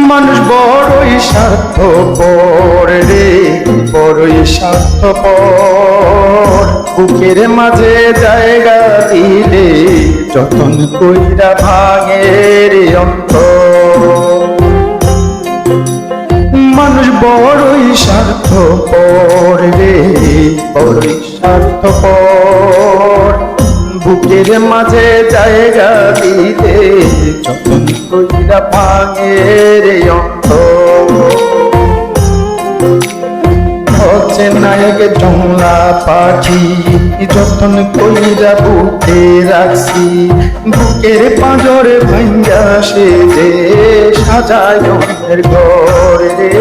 মানুষ বড়ই স্বার্থপর রে, বড়ই স্বার্থপর। বুকের মাঝে জায়গা দিলে যতন কইরা ভাঙে রে অন্তর। মানুষ বড়ই স্বার্থপর রে, বড়ই স্বার্থপর। বুকের মাঝে জায়গা দিলে যতন কইরা ভাঙে রে অন্তর। হচ্ছে নায়ক জংলা পাখি, যতন কইরা বুকে রাখছি। বুকের পাঁজরে ভাঙ্গা সে যে সাজায় অন্যের ঘর রে,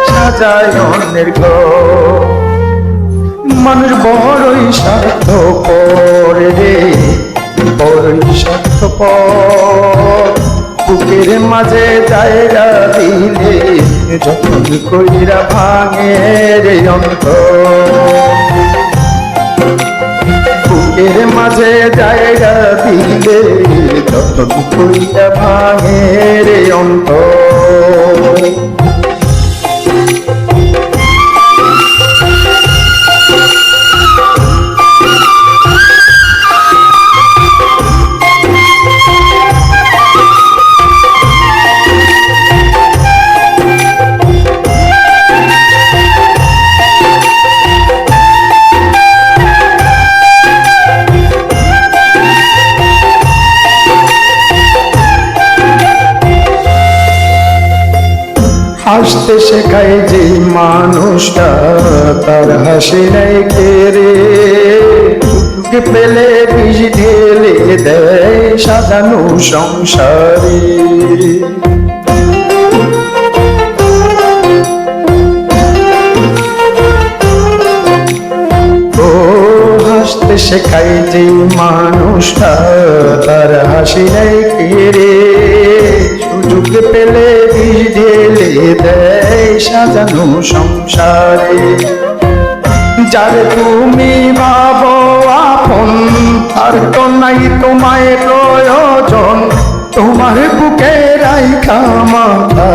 সাজায় অন্যের ঘর। মানুষ বড়ই স্বার্থপর রে, বড়ই স্বার্থপর। বুকের মাঝে জায়গা দিলে যতন কইরা ভাঙে রে অন্তর। বুকের মাঝে জায়গা দিলে যতন কইরা ভাঙে রে অন্তর। হাসতে শেখায় যে মানুষটা, তার হাসি নাই কেড়ে। সুযোগ পেলে বিষ ঢেলে দেয় সাজানো সংসারে। ও হাসতে শেখায় যে মানুষটা, তার হাসি নাই কেড়ে। সুযোগ পেলে বিষ ঢেলে দেয় সাজানো সংসারে। যারে তুমি ভাবো আপন, আর তো নাই তোমায় প্রয়োজন। তোমার বুকে রাইখা মাথা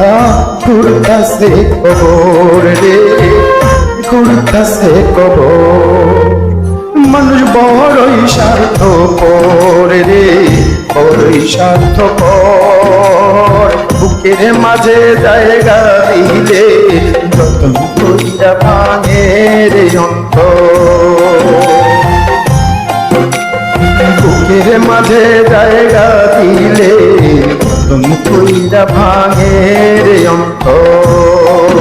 ঘুরতাছে কবর রে, ঘুরতাছে কবর। মানুষ বড়ই স্বার্থপর রে, বড়ই স্বার্থপর। বুকের মাঝে জায়গা দিলে যতন কইরা ভাঙে রে অন্তর। বুকের মাঝে জায়গা দিলে যতন কইরা ভাঙে রে অন্তর।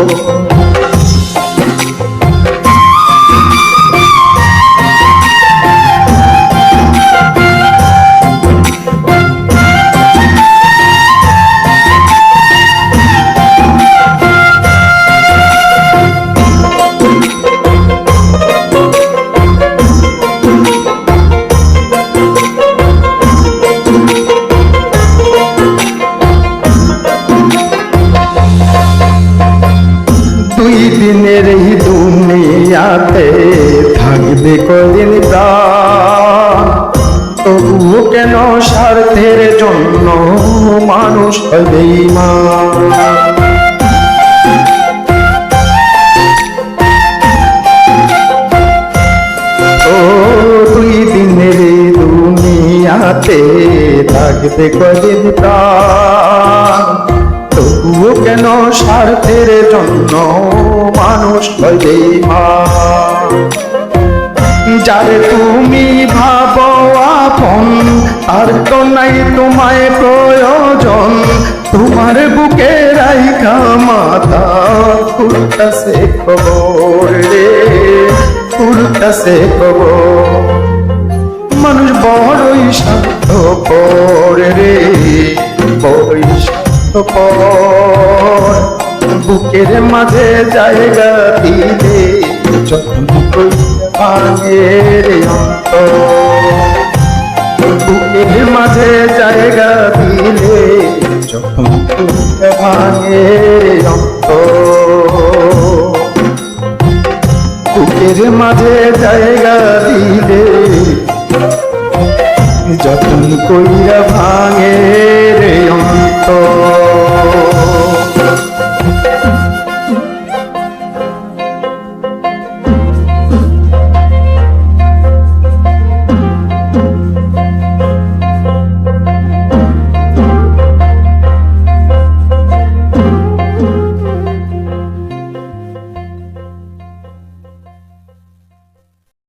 দিনের এই দুনিয়াতে থাকবে কদিন প্রাণ। তবুও কেন স্বার্থের জন্য মানুষ হয় বেঈমান। ও দুই দিনের এই দুনিয়াতে থাকবে কদিন প্রাণ। তবুও কেন স্বার্থের জন্য মানুষ হয় বেঈমান। যারে তুমি ভাবো আপন, আর তো নাই তোমায় প্রয়োজন। তোমার বুকে রাইখা মাথা ঘুরতাছে কবর রে, ঘুরতাছে কবর। মানুষ বড়ই স্বার্থপর রে, বড়ই স্বার্থপর। বুকের মাঝে জায়গা দিলে যত্ন কইরা ভাঙে রে অন্তর, বুকের মাঝে জায়গা দিলে যত্ন কইরা ভাঙে রে অন্তর, বুকের মাঝে জায়গা দিলে যত্ন কইরা ভাঙে রে অন্তর।